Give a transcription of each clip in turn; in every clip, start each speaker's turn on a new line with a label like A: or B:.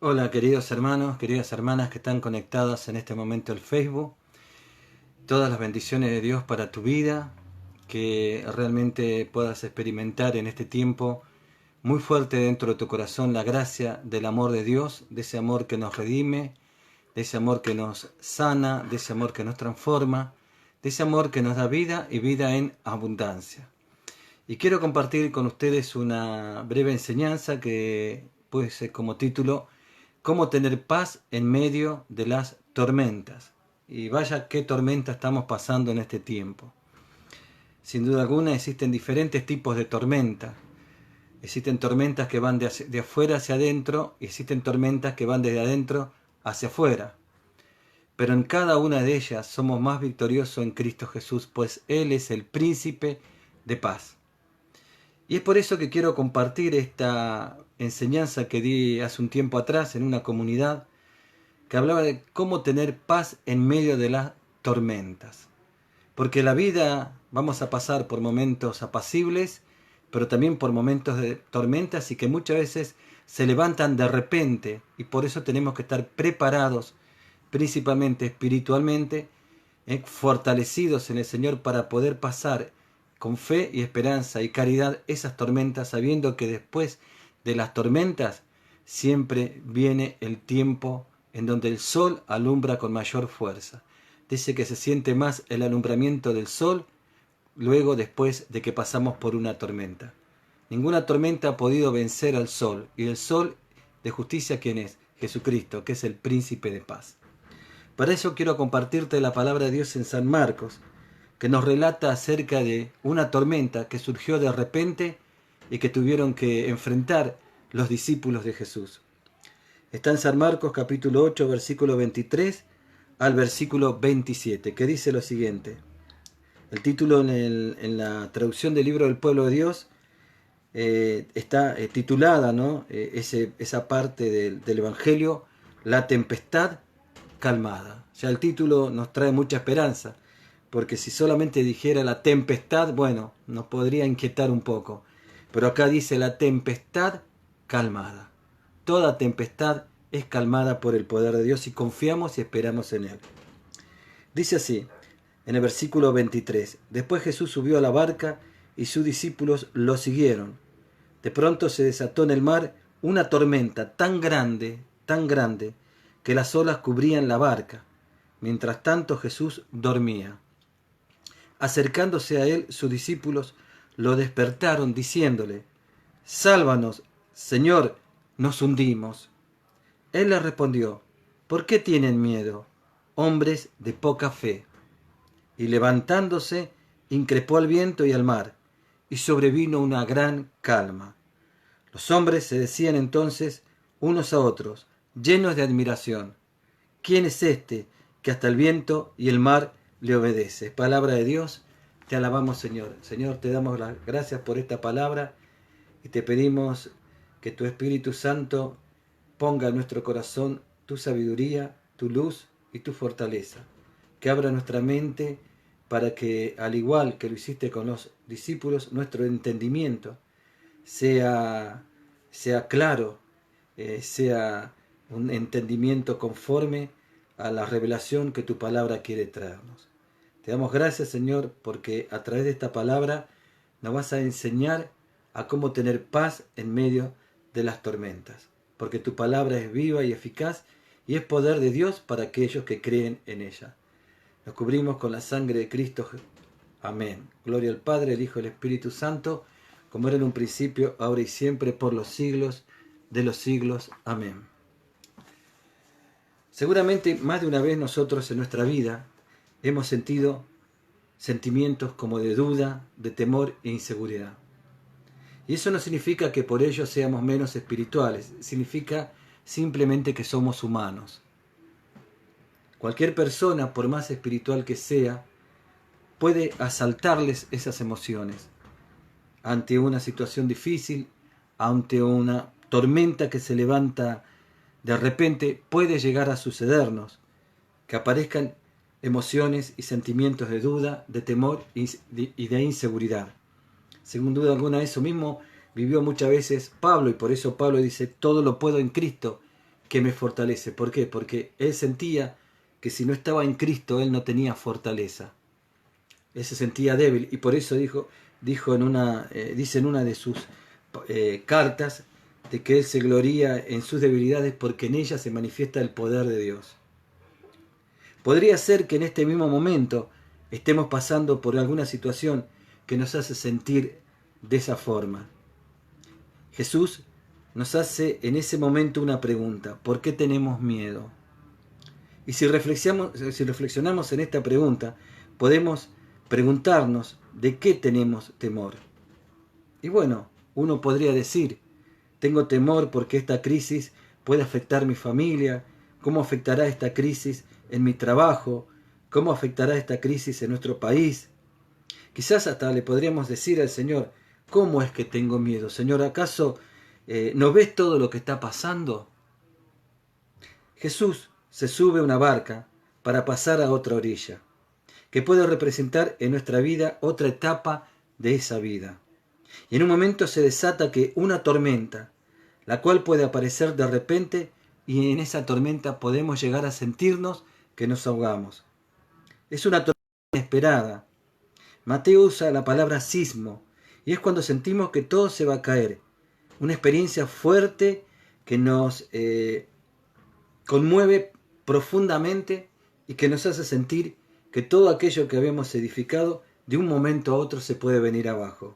A: Hola queridos hermanos, queridas hermanas que están conectadas en este momento al Facebook. Todas las bendiciones de Dios para tu vida, que realmente puedas experimentar en este tiempo muy fuerte dentro de tu corazón la gracia del amor de Dios, de ese amor que nos redime, de ese amor que nos sana, de ese amor que nos transforma, de ese amor que nos da vida y vida en abundancia. Y quiero compartir con ustedes una breve enseñanza que puede ser como título Cómo tener paz en medio de las tormentas. Y vaya qué tormenta estamos pasando en este tiempo. Sin duda alguna existen diferentes tipos de tormentas. Existen tormentas que van de afuera hacia adentro y existen tormentas que van desde adentro hacia afuera. Pero en cada una de ellas somos más victoriosos en Cristo Jesús, pues Él es el príncipe de paz. Y es por eso que quiero compartir esta enseñanza que di hace un tiempo atrás en una comunidad que hablaba de cómo tener paz en medio de las tormentas. Porque la vida vamos a pasar por momentos apacibles, pero también por momentos de tormentas y que muchas veces se levantan de repente y por eso tenemos que estar preparados, principalmente espiritualmente, fortalecidos en el Señor para poder pasar con fe y esperanza y caridad esas tormentas, sabiendo que después de las tormentas siempre viene el tiempo en donde el sol alumbra con mayor fuerza. Dice que se siente más el alumbramiento del sol luego después de que pasamos por una tormenta. Ninguna tormenta ha podido vencer al sol, y el sol de justicia, ¿quién es? Jesucristo, que es el príncipe de paz. Para eso quiero compartirte la palabra de Dios en San Marcos, que nos relata acerca de una tormenta que surgió de repente y que tuvieron que enfrentar los discípulos de Jesús. Está en San Marcos capítulo 8, versículo 23 al versículo 27, que dice lo siguiente. El título en la traducción del libro del pueblo de Dios está titulada, ¿no? Esa parte del Evangelio, La tempestad calmada. Ya el título nos trae mucha esperanza, porque si solamente dijera la tempestad, bueno, nos podría inquietar un poco. Pero acá dice la tempestad calmada. Toda tempestad es calmada por el poder de Dios y confiamos y esperamos en Él. Dice así, en el versículo 23, después Jesús subió a la barca y sus discípulos lo siguieron. De pronto se desató en el mar una tormenta tan grande, que las olas cubrían la barca. Mientras tanto Jesús dormía. Acercándose a él, sus discípulos lo despertaron diciéndole, «Sálvanos, Señor, nos hundimos». Él les respondió, «¿Por qué tienen miedo, hombres de poca fe?» Y levantándose, increpó al viento y al mar, y sobrevino una gran calma. Los hombres se decían entonces unos a otros, llenos de admiración, ¿quién es este que hasta el viento y el mar le obedece? Palabra de Dios, te alabamos Señor. Señor, te damos las gracias por esta palabra y te pedimos que tu Espíritu Santo ponga en nuestro corazón tu sabiduría, tu luz y tu fortaleza. Que abra nuestra mente para que, al igual que lo hiciste con los discípulos, nuestro entendimiento sea claro, sea un entendimiento conforme a la revelación que tu palabra quiere traernos. Te damos gracias, Señor, porque a través de esta palabra nos vas a enseñar a cómo tener paz en medio de las tormentas, porque tu palabra es viva y eficaz y es poder de Dios para aquellos que creen en ella. Nos cubrimos con la sangre de Cristo. Amén. Gloria al Padre, al Hijo y al Espíritu Santo, como era en un principio, ahora y siempre, por los siglos de los siglos. Amén. Seguramente más de una vez nosotros en nuestra vida hemos sentido sentimientos como de duda, de temor e inseguridad. Y eso no significa que por ello seamos menos espirituales, significa simplemente que somos humanos. Cualquier persona, por más espiritual que sea, puede asaltarles esas emociones ante una situación difícil, ante una tormenta que se levanta de repente. Puede llegar a sucedernos que aparezcan emociones y sentimientos de duda, de temor y de inseguridad. Sin duda alguna, eso mismo vivió muchas veces Pablo, y por eso Pablo dice, todo lo puedo en Cristo que me fortalece. ¿Por qué? Porque él sentía que si no estaba en Cristo, él no tenía fortaleza. Él se sentía débil y por eso dice en una de sus cartas de que él se gloría en sus debilidades porque en ellas se manifiesta el poder de Dios. Podría ser que en este mismo momento estemos pasando por alguna situación que nos hace sentir de esa forma. Jesús nos hace en ese momento una pregunta: ¿por qué tenemos miedo? Y si reflexionamos en esta pregunta, podemos preguntarnos de qué tenemos temor. Y bueno, uno podría decir: tengo temor porque esta crisis puede afectar mi familia. ¿Cómo afectará esta crisis en mi trabajo? ¿Cómo afectará esta crisis en nuestro país? Quizás hasta le podríamos decir al Señor: ¿cómo es que tengo miedo? Señor, ¿acaso no ves todo lo que está pasando? Jesús se sube a una barca para pasar a otra orilla, que puede representar en nuestra vida otra etapa de esa vida. Y en un momento se desata que una tormenta, la cual puede aparecer de repente, y en esa tormenta podemos llegar a sentirnos que nos ahogamos. Es una tormenta inesperada. Mateo usa la palabra sismo, y es cuando sentimos que todo se va a caer. Una experiencia fuerte que nos conmueve profundamente y que nos hace sentir que todo aquello que habíamos edificado de un momento a otro se puede venir abajo.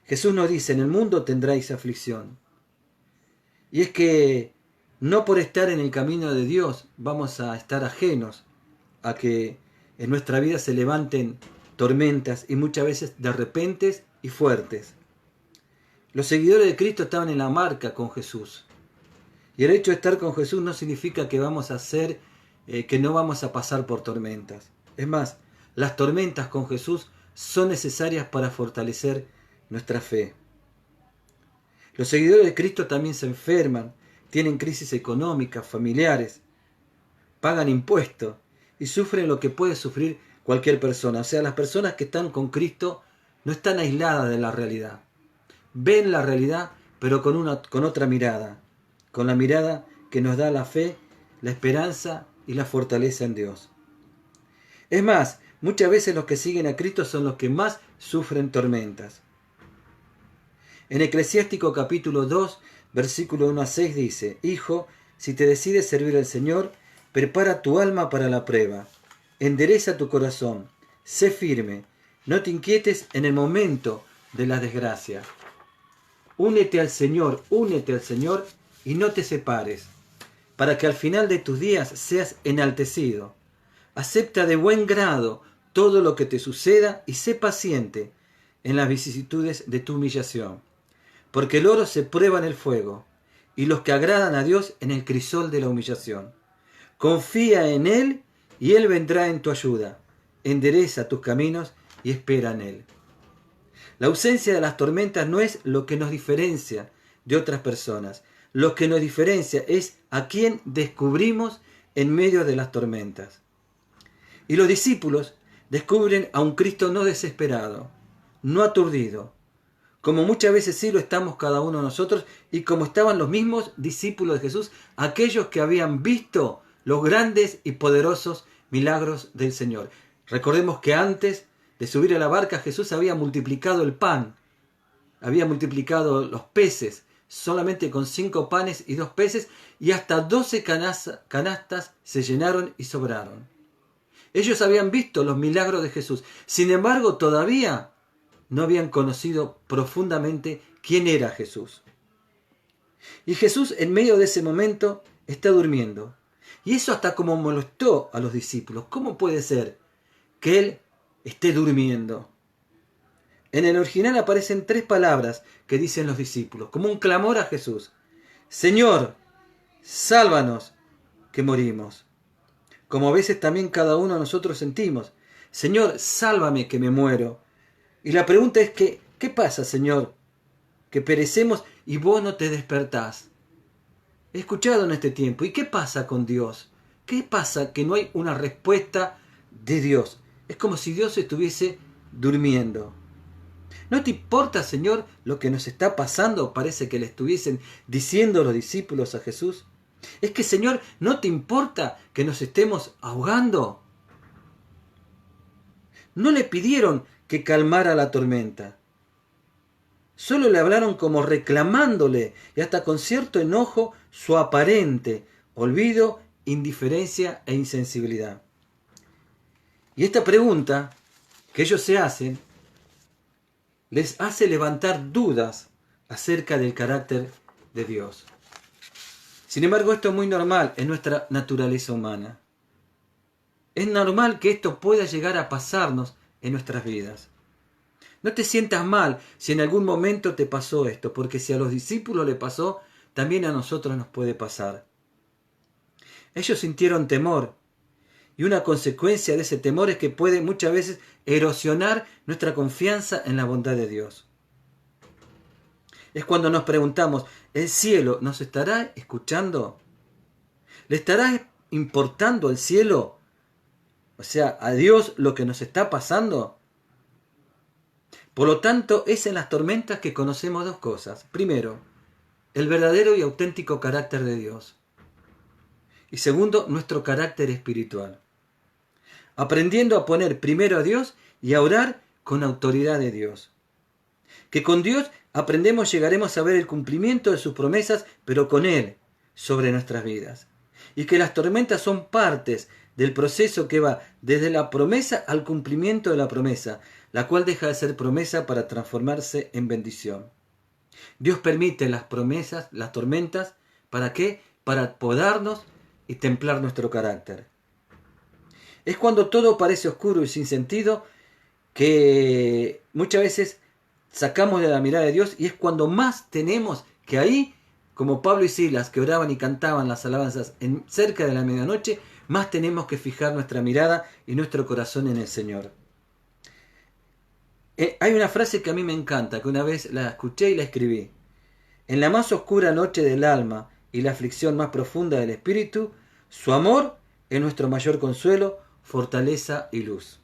A: Jesús nos dice: en el mundo tendráis aflicción. Y es que no por estar en el camino de Dios vamos a estar ajenos a que en nuestra vida se levanten tormentas, y muchas veces de repentes y fuertes. Los seguidores de Cristo estaban en la marca con Jesús. Y el hecho de estar con Jesús no significa que que no vamos a pasar por tormentas. Es más, las tormentas con Jesús son necesarias para fortalecer nuestra fe. Los seguidores de Cristo también se enferman, tienen crisis económicas, familiares, pagan impuestos y sufren lo que puede sufrir cualquier persona. O sea, las personas que están con Cristo no están aisladas de la realidad. Ven la realidad, pero con otra mirada, con la mirada que nos da la fe, la esperanza y la fortaleza en Dios. Es más, muchas veces los que siguen a Cristo son los que más sufren tormentas. En Eclesiástico capítulo 2, versículo 1 a 6 dice: Hijo, si te decides servir al Señor, prepara tu alma para la prueba, endereza tu corazón, sé firme, no te inquietes en el momento de la desgracia. Únete al Señor y no te separes, para que al final de tus días seas enaltecido. Acepta de buen grado todo lo que te suceda y sé paciente en las vicisitudes de tu humillación. Porque el oro se prueba en el fuego, y los que agradan a Dios en el crisol de la humillación. Confía en Él y Él vendrá en tu ayuda. Endereza tus caminos y espera en Él. La ausencia de las tormentas no es lo que nos diferencia de otras personas. Lo que nos diferencia es a quién descubrimos en medio de las tormentas. Y los discípulos descubren a un Cristo no desesperado, no aturdido, como muchas veces sí lo estamos cada uno de nosotros, y como estaban los mismos discípulos de Jesús, aquellos que habían visto los grandes y poderosos milagros del Señor. Recordemos que antes de subir a la barca, Jesús había multiplicado el pan, había multiplicado los peces, solamente con 5 panes y 2 peces, y hasta 12 canastas se llenaron y sobraron. Ellos habían visto los milagros de Jesús, sin embargo todavía no habían conocido profundamente quién era Jesús. Y Jesús en medio de ese momento está durmiendo. Y eso hasta como molestó a los discípulos. ¿Cómo puede ser que Él esté durmiendo? En el original aparecen 3 palabras que dicen los discípulos, como un clamor a Jesús. Señor, sálvanos, que morimos. Como a veces también cada uno de nosotros sentimos. Señor, sálvame, que me muero. Y la pregunta es que, ¿qué pasa, Señor? Que perecemos y vos no te despertás. He escuchado en este tiempo. ¿Y qué pasa con Dios? ¿Qué pasa que no hay una respuesta de Dios? Es como si Dios estuviese durmiendo. ¿No te importa, Señor, lo que nos está pasando? Parece que le estuviesen diciendo los discípulos a Jesús. Es que, Señor, ¿no te importa que nos estemos ahogando? No le pidieron que calmara la tormenta. Solo le hablaron como reclamándole y hasta con cierto enojo su aparente olvido, indiferencia e insensibilidad. Y esta pregunta que ellos se hacen les hace levantar dudas acerca del carácter de Dios. Sin embargo, esto es muy normal en nuestra naturaleza humana. Es normal que esto pueda llegar a pasarnos en nuestras vidas. No te sientas mal si en algún momento te pasó esto, porque si a los discípulos le pasó, también a nosotros nos puede pasar. Ellos sintieron temor, y una consecuencia de ese temor es que puede muchas veces erosionar nuestra confianza en la bondad de Dios. Es cuando nos preguntamos, ¿el cielo nos estará escuchando? ¿Le estará importando al cielo? O sea, a Dios lo que nos está pasando. Por lo tanto, es en las tormentas que conocemos dos cosas. Primero, el verdadero y auténtico carácter de Dios. Y segundo, nuestro carácter espiritual. Aprendiendo a poner primero a Dios y a orar con autoridad de Dios. Que con Dios aprendemos, llegaremos a ver el cumplimiento de sus promesas, pero con Él, sobre nuestras vidas. Y que las tormentas son partes del proceso que va desde la promesa al cumplimiento de la promesa, la cual deja de ser promesa para transformarse en bendición. Dios permite las promesas, las tormentas, ¿para qué? Para podarnos y templar nuestro carácter. Es cuando todo parece oscuro y sin sentido que muchas veces sacamos de la mirada de Dios, y es cuando más tenemos que ahí, como Pablo y Silas, que oraban y cantaban las alabanzas cerca de la medianoche, más tenemos que fijar nuestra mirada y nuestro corazón en el Señor. Hay una frase que a mí me encanta, que una vez la escuché y la escribí. En la más oscura noche del alma y la aflicción más profunda del espíritu, su amor es nuestro mayor consuelo, fortaleza y luz.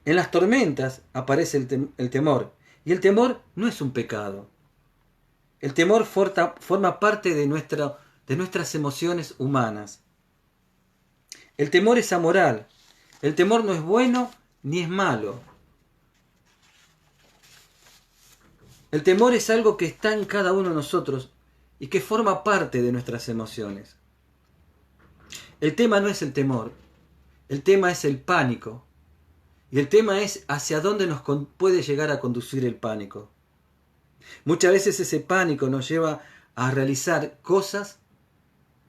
A: En las tormentas aparece el temor, y el temor no es un pecado. El temor forma parte de nuestras emociones humanas. El temor es amoral. El temor no es bueno ni es malo. El temor es algo que está en cada uno de nosotros y que forma parte de nuestras emociones. El tema no es el temor, el tema es el pánico. Y el tema es hacia dónde nos puede llegar a conducir el pánico. Muchas veces ese pánico nos lleva a realizar cosas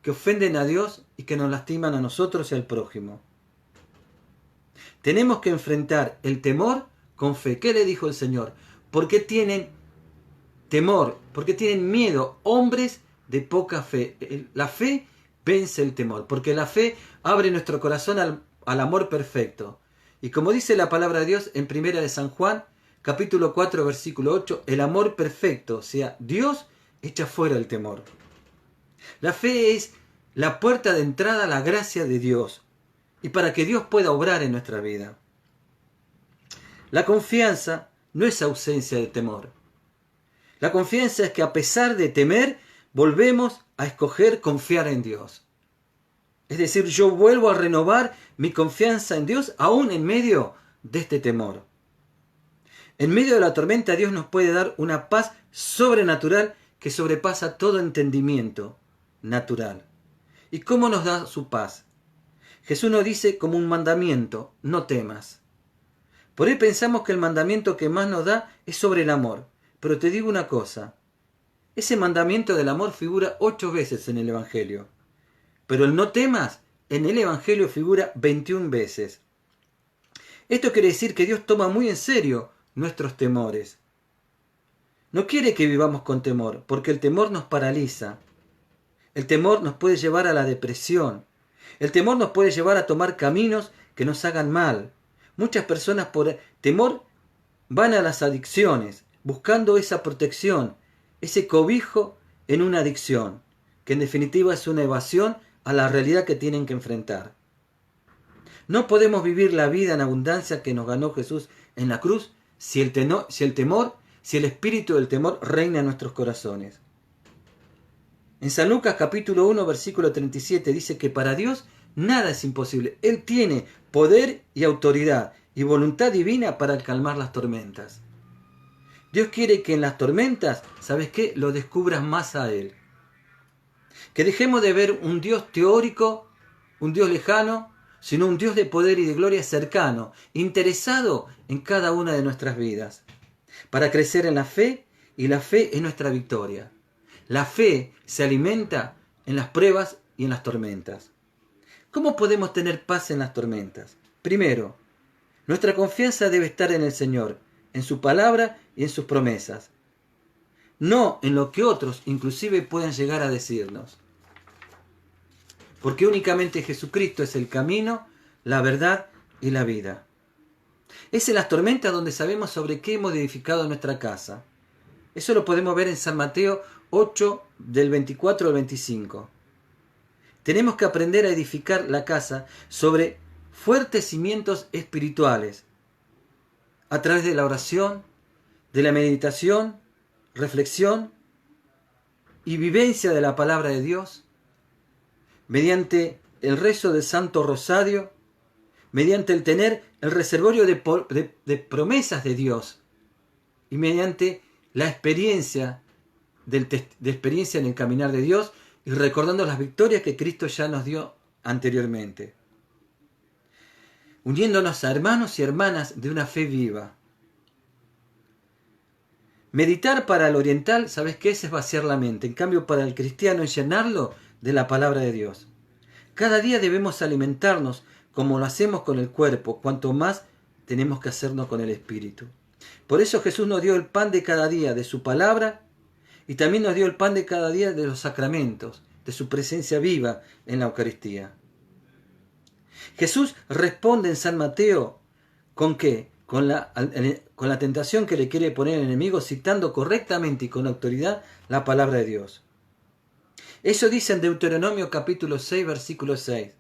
A: que ofenden a Dios y que nos lastiman a nosotros y al prójimo. Tenemos que enfrentar el temor con fe. ¿Qué le dijo el Señor? ¿Por qué tienen temor? ¿Por qué tienen miedo? Hombres de poca fe. La fe vence el temor, porque la fe abre nuestro corazón al amor perfecto. Y como dice la palabra de Dios en 1 de San Juan, capítulo 4, versículo 8, el amor perfecto, o sea, Dios echa fuera el temor. La fe es la puerta de entrada a la gracia de Dios y para que Dios pueda obrar en nuestra vida. La confianza no es ausencia de temor. La confianza es que a pesar de temer, volvemos a escoger confiar en Dios. Es decir, yo vuelvo a renovar mi confianza en Dios aún en medio de este temor. En medio de la tormenta Dios nos puede dar una paz sobrenatural que sobrepasa todo entendimiento natural. ¿Y cómo nos da su paz? Jesús nos dice como un mandamiento, no temas. Por ahí pensamos que el mandamiento que más nos da es sobre el amor. Pero te digo una cosa, ese mandamiento del amor figura 8 veces en el Evangelio. Pero el no temas en el Evangelio figura 21 veces. Esto quiere decir que Dios toma muy en serio nuestros temores. No quiere que vivamos con temor, porque el temor nos paraliza. El temor nos puede llevar a la depresión. El temor nos puede llevar a tomar caminos que nos hagan mal. Muchas personas por temor van a las adicciones, buscando esa protección, ese cobijo en una adicción, que en definitiva es una evasión a la realidad que tienen que enfrentar. No podemos vivir la vida en abundancia que nos ganó Jesús en la cruz si el espíritu del temor reina en nuestros corazones. En San Lucas capítulo 1 versículo 37 dice que para Dios nada es imposible. Él tiene poder y autoridad y voluntad divina para calmar las tormentas. Dios quiere que en las tormentas, ¿sabes qué?, lo descubras más a Él. Que dejemos de ver un Dios teórico, un Dios lejano, sino un Dios de poder y de gloria cercano, interesado en cada una de nuestras vidas, para crecer en la fe, y la fe es nuestra victoria. La fe se alimenta en las pruebas y en las tormentas. ¿Cómo podemos tener paz en las tormentas? Primero, nuestra confianza debe estar en el Señor, en su palabra y en sus promesas, no en lo que otros inclusive puedan llegar a decirnos. Porque únicamente Jesucristo es el camino, la verdad y la vida. Es en las tormentas donde sabemos sobre qué hemos edificado nuestra casa. Eso lo podemos ver en San Mateo 8, del 24 al 25. Tenemos que aprender a edificar la casa sobre fuertes cimientos espirituales, a través de la oración, de la meditación, reflexión y vivencia de la palabra de Dios, mediante el rezo del Santo Rosario, mediante el tener el reservorio de promesas de Dios y mediante la experiencia de experiencia en el caminar de Dios y recordando las victorias que Cristo ya nos dio anteriormente. Uniéndonos a hermanos y hermanas de una fe viva. Meditar para el oriental, ¿sabes qué es? Es vaciar la mente. En cambio, para el cristiano es llenarlo de la palabra de Dios. Cada día debemos alimentarnos como lo hacemos con el cuerpo, cuanto más tenemos que hacernos con el espíritu. Por eso Jesús nos dio el pan de cada día de su palabra y también nos dio el pan de cada día de los sacramentos, de su presencia viva en la Eucaristía. Jesús responde en San Mateo ¿con qué? Con la tentación que le quiere poner el enemigo, citando correctamente y con autoridad la palabra de Dios. Eso dice en Deuteronomio capítulo 6, versículo 6.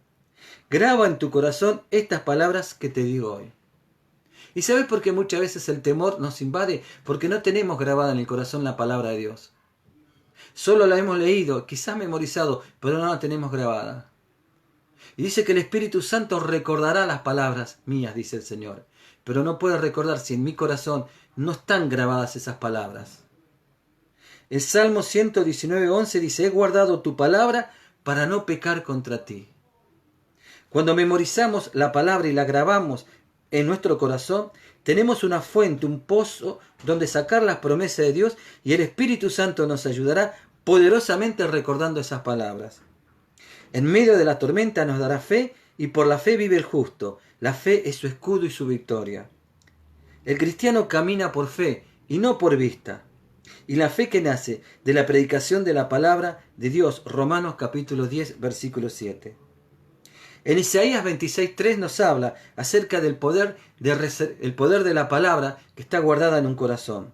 A: Graba en tu corazón estas palabras que te digo hoy. ¿Y sabes por qué muchas veces el temor nos invade? Porque no tenemos grabada en el corazón la palabra de Dios. Solo la hemos leído, quizás memorizado, pero no la tenemos grabada. Y dice que el Espíritu Santo recordará las palabras mías, dice el Señor. Pero no puede recordar si en mi corazón no están grabadas esas palabras. El Salmo 119:11 dice, he guardado tu palabra para no pecar contra ti. Cuando memorizamos la palabra y la grabamos en nuestro corazón, tenemos una fuente, un pozo donde sacar las promesas de Dios y el Espíritu Santo nos ayudará poderosamente recordando esas palabras. En medio de la tormenta nos dará fe y por la fe vive el justo. La fe es su escudo y su victoria. El cristiano camina por fe y no por vista. Y la fe que nace de la predicación de la palabra de Dios, Romanos capítulo 10, versículo 7. En Isaías 26:3 nos habla acerca del poder de la palabra que está guardada en un corazón.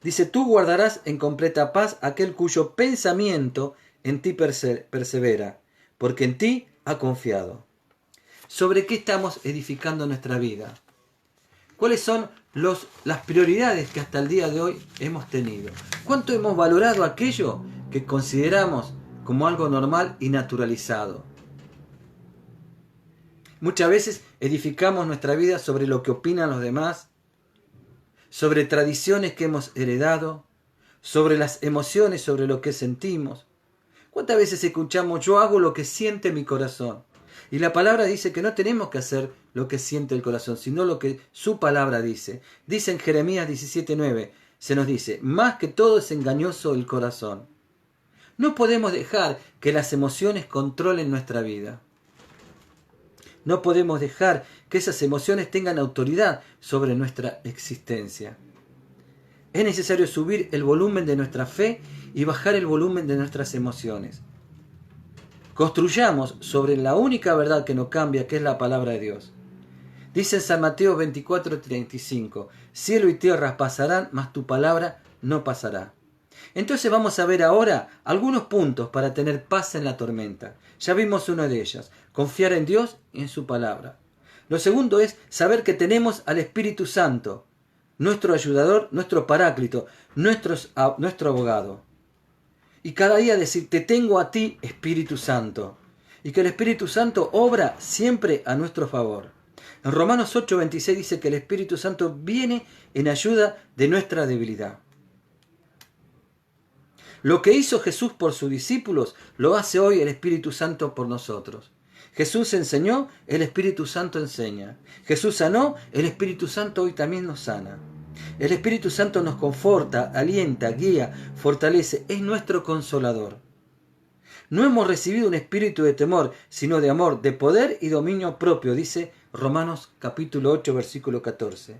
A: Dice, tú guardarás en completa paz aquel cuyo pensamiento en ti persevera, porque en ti ha confiado. ¿Sobre qué estamos edificando nuestra vida? ¿Cuáles son las prioridades que hasta el día de hoy hemos tenido? ¿Cuánto hemos valorado aquello que consideramos como algo normal y naturalizado? Muchas veces edificamos nuestra vida sobre lo que opinan los demás, sobre tradiciones que hemos heredado, sobre las emociones, sobre lo que sentimos. ¿Cuántas veces escuchamos yo hago lo que siente mi corazón? Y la palabra dice que no tenemos que hacer lo que siente el corazón, sino lo que su palabra dice. Dice en Jeremías 17:9, se nos dice, más que todo es engañoso el corazón. No podemos dejar que las emociones controlen nuestra vida. No podemos dejar que esas emociones tengan autoridad sobre nuestra existencia. Es necesario subir el volumen de nuestra fe y bajar el volumen de nuestras emociones. Construyamos sobre la única verdad que no cambia, que es la palabra de Dios. Dice en San Mateo 24:35, cielo y tierra pasarán, mas tu palabra no pasará. Entonces vamos a ver ahora algunos puntos para tener paz en la tormenta. Ya vimos uno de ellos, confiar en Dios y en su palabra. Lo segundo es saber que tenemos al Espíritu Santo nuestro ayudador, nuestro paráclito, nuestro abogado. Y cada día decir, te tengo a ti, Espíritu Santo. Y que el Espíritu Santo obra siempre a nuestro favor. En Romanos 8:26 dice que el Espíritu Santo viene en ayuda de nuestra debilidad. Lo que hizo Jesús por sus discípulos, lo hace hoy el Espíritu Santo por nosotros. Jesús enseñó, el Espíritu Santo enseña. Jesús sanó, el Espíritu Santo hoy también nos sana. El Espíritu Santo nos conforta, alienta, guía, fortalece, es nuestro consolador. No hemos recibido un espíritu de temor, sino de amor, de poder y dominio propio, dice Romanos capítulo 8, versículo 14.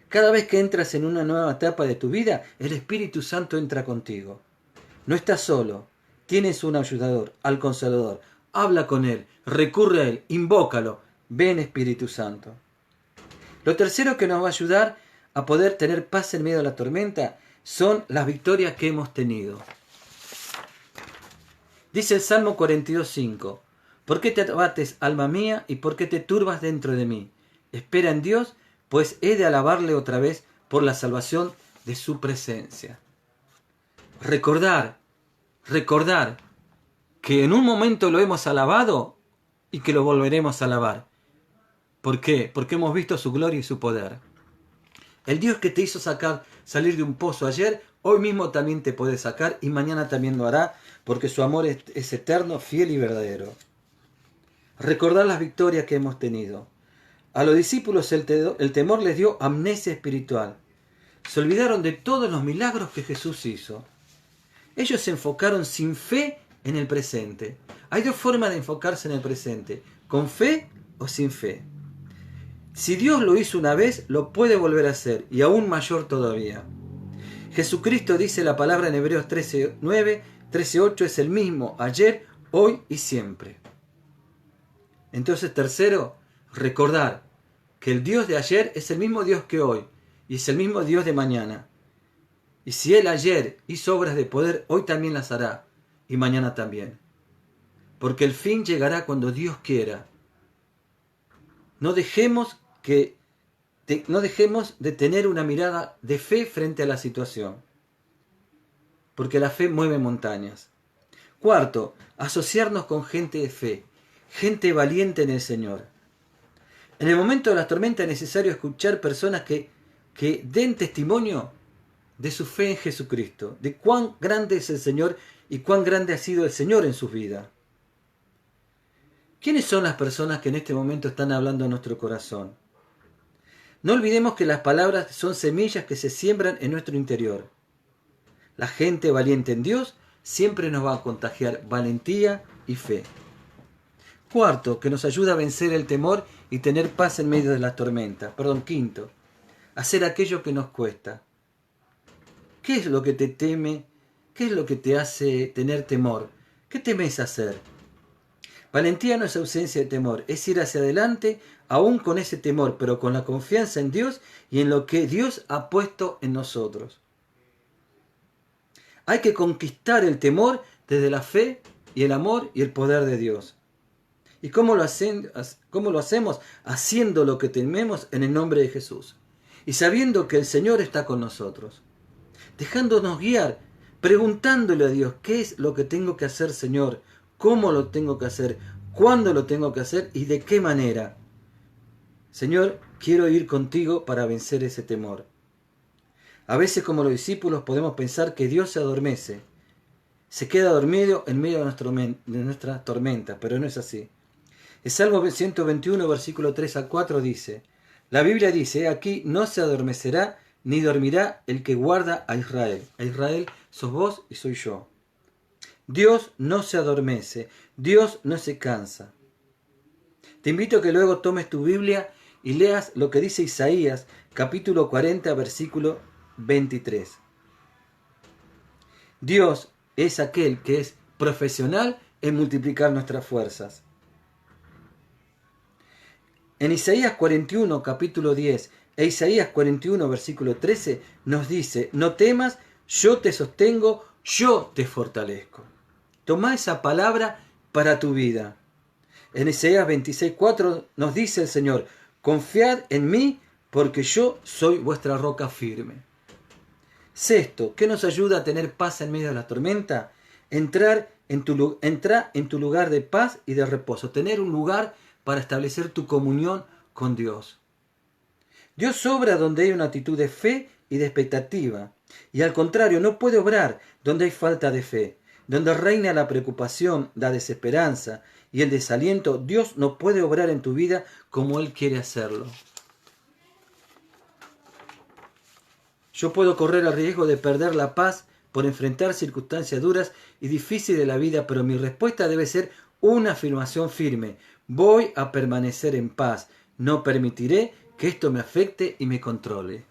A: Cada vez que entras en una nueva etapa de tu vida, el Espíritu Santo entra contigo. No estás solo, tienes un ayudador, al Consolador. Habla con Él, recurre a Él, invócalo. Ven Espíritu Santo. Lo tercero que nos va a ayudar a poder tener paz en medio de la tormenta son las victorias que hemos tenido. Dice el Salmo 42:5, ¿por qué te abates, alma mía, y por qué te turbas dentro de mí? Espera en Dios, pues he de alabarle otra vez por la salvación de su presencia. Recordar que en un momento lo hemos alabado y que lo volveremos a alabar. ¿Por qué? Porque hemos visto su gloria y su poder. El Dios que te hizo salir de un pozo ayer, hoy mismo también te puede sacar y mañana también lo hará, porque su amor es eterno, fiel y verdadero. Recordar las victorias que hemos tenido. A los discípulos el temor les dio amnesia espiritual. Se olvidaron de todos los milagros que Jesús hizo. Ellos se enfocaron sin fe en el presente. Hay dos formas de enfocarse en el presente, con fe o sin fe. Si Dios lo hizo una vez, lo puede volver a hacer, y aún mayor todavía. Jesucristo dice la palabra en Hebreos 13:9, 13:8, es el mismo ayer, hoy y siempre. Entonces, tercero, recordar que el Dios de ayer es el mismo Dios que hoy, y es el mismo Dios de mañana. Y si Él ayer hizo obras de poder, hoy también las hará, y mañana también. Porque el fin llegará cuando Dios quiera. No dejemos de tener una mirada de fe frente a la situación. Porque la fe mueve montañas. Cuarto, asociarnos con gente de fe, gente valiente en el Señor. En el momento de la tormenta es necesario escuchar personas que den testimonio de su fe en Jesucristo, de cuán grande es el Señor y cuán grande ha sido el Señor en sus vidas. ¿Quiénes son las personas que en este momento están hablando a nuestro corazón? No olvidemos que las palabras son semillas que se siembran en nuestro interior. La gente valiente en Dios siempre nos va a contagiar valentía y fe. Cuarto, que nos ayuda a vencer el temor y tener paz en medio de las tormentas. Quinto, hacer aquello que nos cuesta. ¿Qué es lo que te teme? ¿Qué es lo que te hace tener temor? ¿Qué temes hacer? Valentía no es ausencia de temor, es ir hacia adelante aún con ese temor, pero con la confianza en Dios y en lo que Dios ha puesto en nosotros. Hay que conquistar el temor desde la fe y el amor y el poder de Dios. ¿Y cómo lo hacemos? Haciendo lo que tememos en el nombre de Jesús. Y sabiendo que el Señor está con nosotros. Dejándonos guiar, preguntándole a Dios, ¿qué es lo que tengo que hacer, Señor? ¿Cómo lo tengo que hacer? ¿Cuándo lo tengo que hacer? ¿Y de qué manera? Señor, quiero ir contigo para vencer ese temor. A veces, como los discípulos, podemos pensar que Dios se adormece. Se queda dormido en medio de nuestra tormenta, pero no es así. El Salmo 121, versículo 3 a 4 dice, la Biblia dice, aquí no se adormecerá ni dormirá el que guarda a Israel. A Israel sos vos y soy yo. Dios no se adormece, Dios no se cansa. Te invito a que luego tomes tu Biblia y leas lo que dice Isaías, capítulo 40, versículo 23. Dios es aquel que es profesional en multiplicar nuestras fuerzas. En Isaías 41, capítulo 10, e Isaías 41, versículo 13, nos dice, no temas, yo te sostengo, yo te fortalezco. Toma esa palabra para tu vida. En Isaías 26, 4 nos dice el Señor, confiad en mí porque yo soy vuestra roca firme. Sexto, ¿qué nos ayuda a tener paz en medio de la tormenta? Entrar en tu lugar de paz y de reposo, tener un lugar para establecer tu comunión con Dios. Dios obra donde hay una actitud de fe y de expectativa, y al contrario, no puede obrar donde hay falta de fe, donde reina la preocupación, la desesperanza y el desaliento. Dios no puede obrar en tu vida como Él quiere hacerlo. Yo puedo correr el riesgo de perder la paz por enfrentar circunstancias duras y difíciles de la vida, pero mi respuesta debe ser una afirmación firme. Voy a permanecer en paz. No permitiré que esto me afecte y me controle.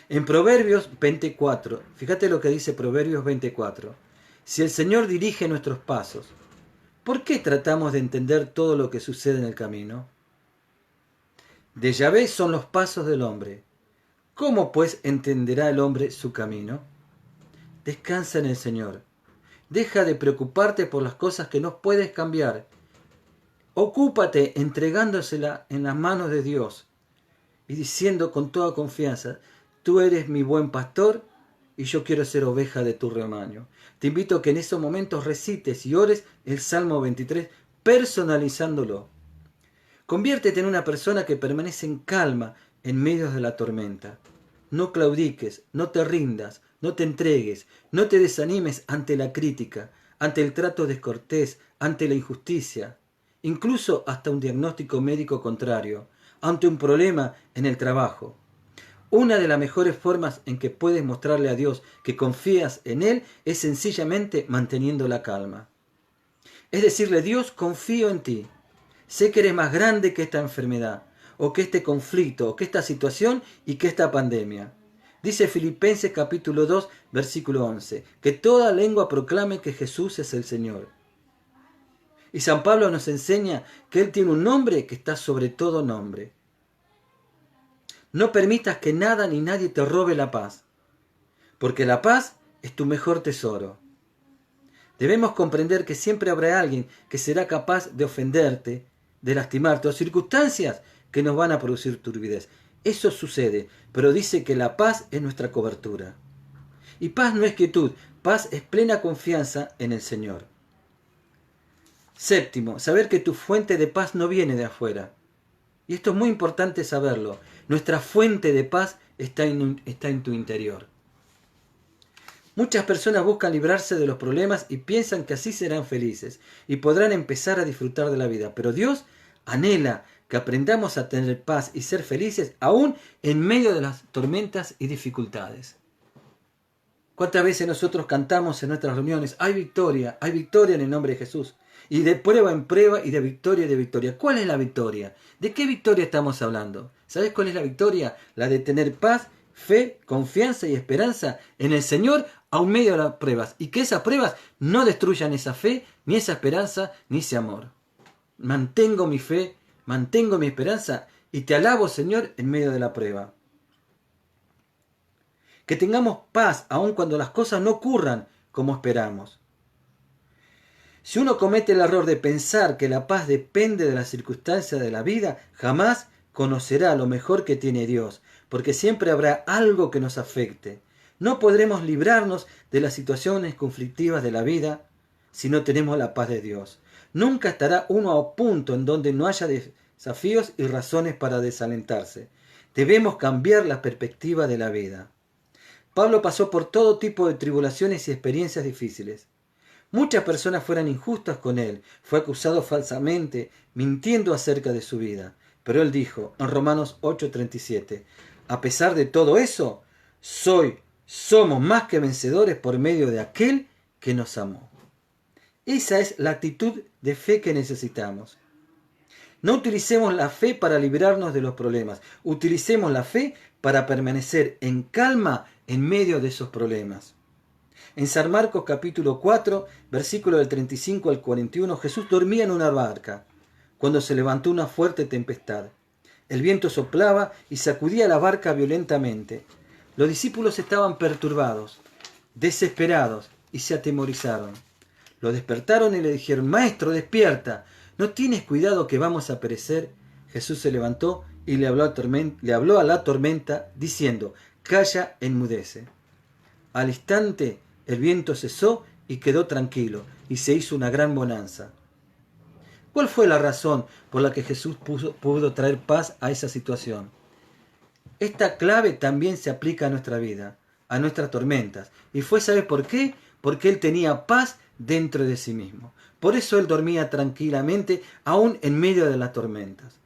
A: En Proverbios 24, fíjate lo que dice Proverbios 24. Si el Señor dirige nuestros pasos, ¿por qué tratamos de entender todo lo que sucede en el camino? De Yahvé son los pasos del hombre. ¿Cómo pues entenderá el hombre su camino? Descansa en el Señor. Deja de preocuparte por las cosas que no puedes cambiar. Ocúpate entregándosela en las manos de Dios y diciendo con toda confianza, tú eres mi buen pastor y yo quiero ser oveja de tu rebaño. Te invito a que en esos momentos recites y ores el Salmo 23 personalizándolo. Conviértete en una persona que permanece en calma en medio de la tormenta. No claudiques, no te rindas, no te entregues, no te desanimes ante la crítica, ante el trato descortés, ante la injusticia, incluso hasta un diagnóstico médico contrario, ante un problema en el trabajo. Una de las mejores formas en que puedes mostrarle a Dios que confías en Él es sencillamente manteniendo la calma. Es decirle, Dios, confío en ti. Sé que eres más grande que esta enfermedad, o que este conflicto, o que esta situación y que esta pandemia. Dice Filipenses capítulo 2, versículo 11, que toda lengua proclame que Jesús es el Señor. Y San Pablo nos enseña que Él tiene un nombre que está sobre todo nombre. No permitas que nada ni nadie te robe la paz, porque la paz es tu mejor tesoro. Debemos comprender que siempre habrá alguien que será capaz de ofenderte, de lastimarte, o circunstancias que nos van a producir turbidez. Eso sucede, pero dice que la paz es nuestra cobertura. Y paz no es quietud, paz es plena confianza en el Señor. Séptimo, saber que tu fuente de paz no viene de afuera. Y esto es muy importante saberlo. Nuestra fuente de paz está en tu interior. Muchas personas buscan librarse de los problemas y piensan que así serán felices y podrán empezar a disfrutar de la vida. Pero Dios anhela que aprendamos a tener paz y ser felices aún en medio de las tormentas y dificultades. ¿Cuántas veces nosotros cantamos en nuestras reuniones? Hay victoria en el nombre de Jesús. Y de prueba en prueba y de victoria. ¿Cuál es la victoria? ¿De qué victoria estamos hablando? ¿Sabes cuál es la victoria? La de tener paz, fe, confianza y esperanza en el Señor aun medio de las pruebas. Y que esas pruebas no destruyan esa fe, ni esa esperanza, ni ese amor. Mantengo mi fe, mantengo mi esperanza y te alabo, Señor, en medio de la prueba. Que tengamos paz aun cuando las cosas no ocurran como esperamos. Si uno comete el error de pensar que la paz depende de las circunstancias de la vida, jamás conocerá lo mejor que tiene Dios, porque siempre habrá algo que nos afecte. No podremos librarnos de las situaciones conflictivas de la vida si no tenemos la paz de Dios. Nunca estará uno a punto en donde no haya desafíos y razones para desalentarse. Debemos cambiar la perspectiva de la vida. Pablo pasó por todo tipo de tribulaciones y experiencias difíciles. Muchas personas fueron injustas con él, fue acusado falsamente, mintiendo acerca de su vida. Pero él dijo en Romanos 8:37, a pesar de todo eso, somos más que vencedores por medio de aquel que nos amó. Esa es la actitud de fe que necesitamos. No utilicemos la fe para librarnos de los problemas, utilicemos la fe para permanecer en calma en medio de esos problemas. En San Marcos capítulo 4, versículo del 35 al 41, Jesús dormía en una barca cuando se levantó una fuerte tempestad. El viento soplaba y sacudía la barca violentamente. Los discípulos estaban perturbados, desesperados y se atemorizaron. Lo despertaron y le dijeron, Maestro, despierta, ¿no tienes cuidado que vamos a perecer? Jesús se levantó y le habló a la tormenta diciendo: calla, enmudece. Al instante el viento cesó y quedó tranquilo, y se hizo una gran bonanza. ¿Cuál fue la razón por la que Jesús pudo traer paz a esa situación? Esta clave también se aplica a nuestra vida, a nuestras tormentas. ¿Y sabes por qué? Porque Él tenía paz dentro de sí mismo. Por eso Él dormía tranquilamente aún en medio de las tormentas.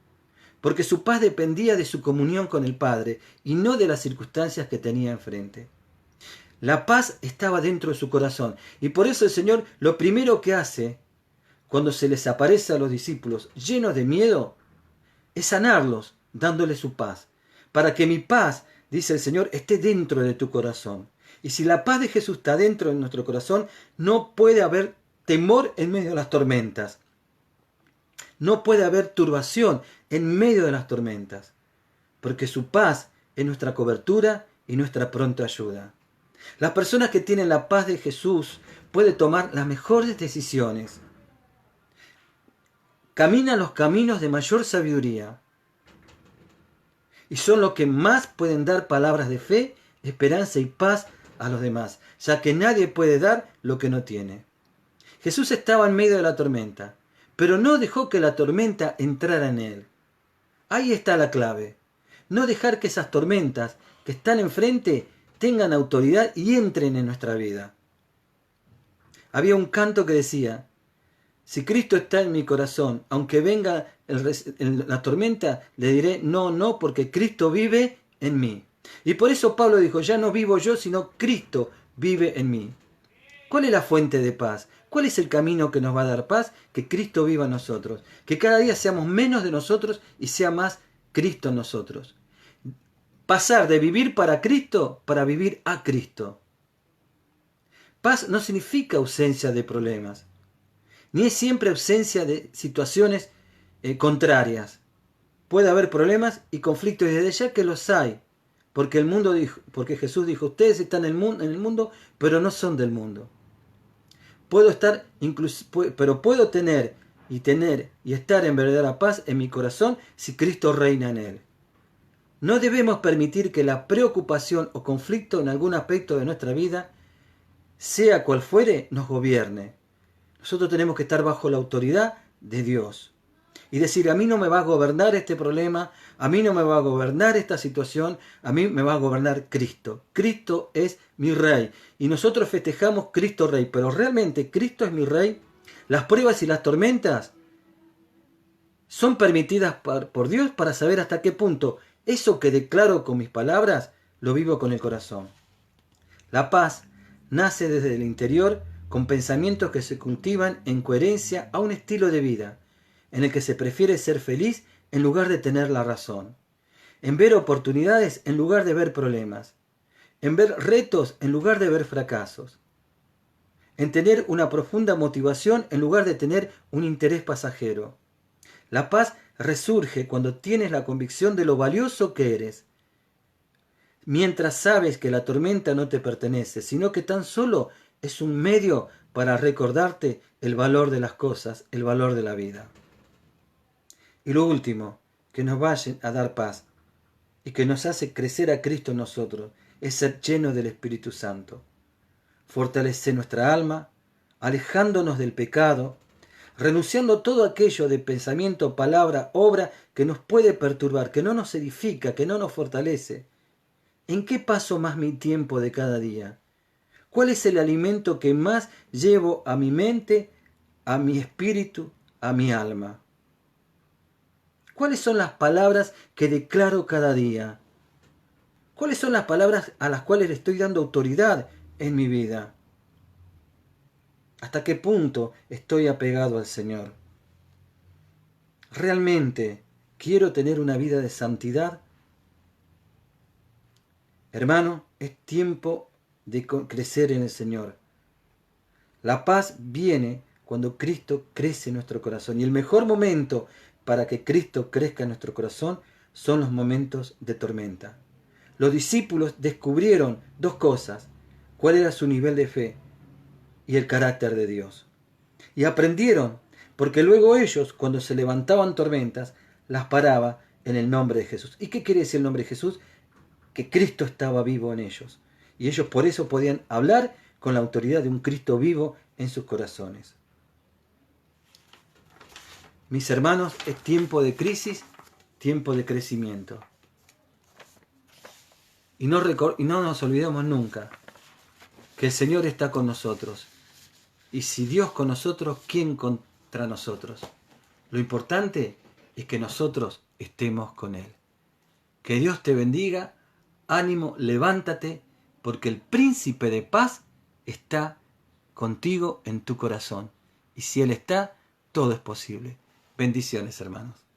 A: Porque su paz dependía de su comunión con el Padre y no de las circunstancias que tenía enfrente. La paz estaba dentro de su corazón, y por eso el Señor lo primero que hace cuando se les aparece a los discípulos llenos de miedo es sanarlos, dándoles su paz. Para que mi paz, dice el Señor, esté dentro de tu corazón. Y si la paz de Jesús está dentro de nuestro corazón, no puede haber temor en medio de las tormentas. No puede haber turbación en medio de las tormentas. Porque su paz es nuestra cobertura y nuestra pronta ayuda. Las personas que tienen la paz de Jesús pueden tomar las mejores decisiones. Caminan los caminos de mayor sabiduría. Y son los que más pueden dar palabras de fe, esperanza y paz a los demás, ya que nadie puede dar lo que no tiene. Jesús estaba en medio de la tormenta, pero no dejó que la tormenta entrara en él. Ahí está la clave. No dejar que esas tormentas que están enfrente tengan autoridad y entren en nuestra vida. Había un canto que decía: si Cristo está en mi corazón, aunque venga la tormenta, le diré no, no, porque Cristo vive en mí. Y por eso Pablo dijo: ya no vivo yo, sino Cristo vive en mí. ¿Cuál es la fuente de paz? ¿Cuál es el camino que nos va a dar paz? Que Cristo viva en nosotros. Que cada día seamos menos de nosotros y sea más Cristo en nosotros. Pasar de vivir para Cristo para vivir a Cristo. Paz no significa ausencia de problemas, ni es siempre ausencia de situaciones contrarias. Puede haber problemas y conflictos, y desde ya que los hay, porque Jesús dijo: ustedes están en el mundo, pero no son del mundo. Pero puedo tener y estar en verdadera paz en mi corazón si Cristo reina en él. No debemos permitir que la preocupación o conflicto en algún aspecto de nuestra vida, sea cual fuere, nos gobierne. Nosotros tenemos que estar bajo la autoridad de Dios y decir: a mí no me va a gobernar este problema, a mí no me va a gobernar esta situación, a mí me va a gobernar Cristo. Cristo es mi Rey y nosotros festejamos Cristo Rey, pero realmente Cristo es mi Rey. Las pruebas y las tormentas son permitidas por Dios para saber hasta qué punto eso que declaro con mis palabras lo vivo con el corazón. La paz nace desde el interior, con pensamientos que se cultivan en coherencia a un estilo de vida, en el que se prefiere ser feliz en lugar de tener la razón, en ver oportunidades en lugar de ver problemas, en ver retos en lugar de ver fracasos, en tener una profunda motivación en lugar de tener un interés pasajero. La paz resurge cuando tienes la convicción de lo valioso que eres, mientras sabes que la tormenta no te pertenece, sino que tan solo es un medio para recordarte el valor de las cosas, el valor de la vida. Y lo último que nos va a dar paz y que nos hace crecer a Cristo en nosotros es ser llenos del Espíritu Santo. Fortalecer nuestra alma, alejándonos del pecado, renunciando todo aquello de pensamiento, palabra, obra que nos puede perturbar, que no nos edifica, que no nos fortalece. ¿En qué paso más mi tiempo de cada día? ¿Cuál es el alimento que más llevo a mi mente, a mi espíritu, a mi alma? ¿Cuáles son las palabras que declaro cada día? ¿Cuáles son las palabras a las cuales le estoy dando autoridad en mi vida? ¿Hasta qué punto estoy apegado al Señor? ¿Realmente quiero tener una vida de santidad? Hermano, es tiempo de crecer en el Señor. La paz viene cuando Cristo crece en nuestro corazón. Y el mejor momento para que Cristo crezca en nuestro corazón son los momentos de tormenta. Los discípulos descubrieron dos cosas: cuál era su nivel de fe y el carácter de Dios. Y aprendieron, porque luego ellos, cuando se levantaban tormentas, las paraba en el nombre de Jesús. ¿Y qué quiere decir el nombre de Jesús? Que Cristo estaba vivo en ellos. Y ellos por eso podían hablar con la autoridad de un Cristo vivo en sus corazones. Mis hermanos, es tiempo de crisis, tiempo de crecimiento. Y no nos olvidemos nunca que el Señor está con nosotros. Y si Dios con nosotros, ¿quién contra nosotros? Lo importante es que nosotros estemos con Él. Que Dios te bendiga, ánimo, levántate, porque el príncipe de paz está contigo en tu corazón. Y si Él está, todo es posible. Bendiciones, hermanos.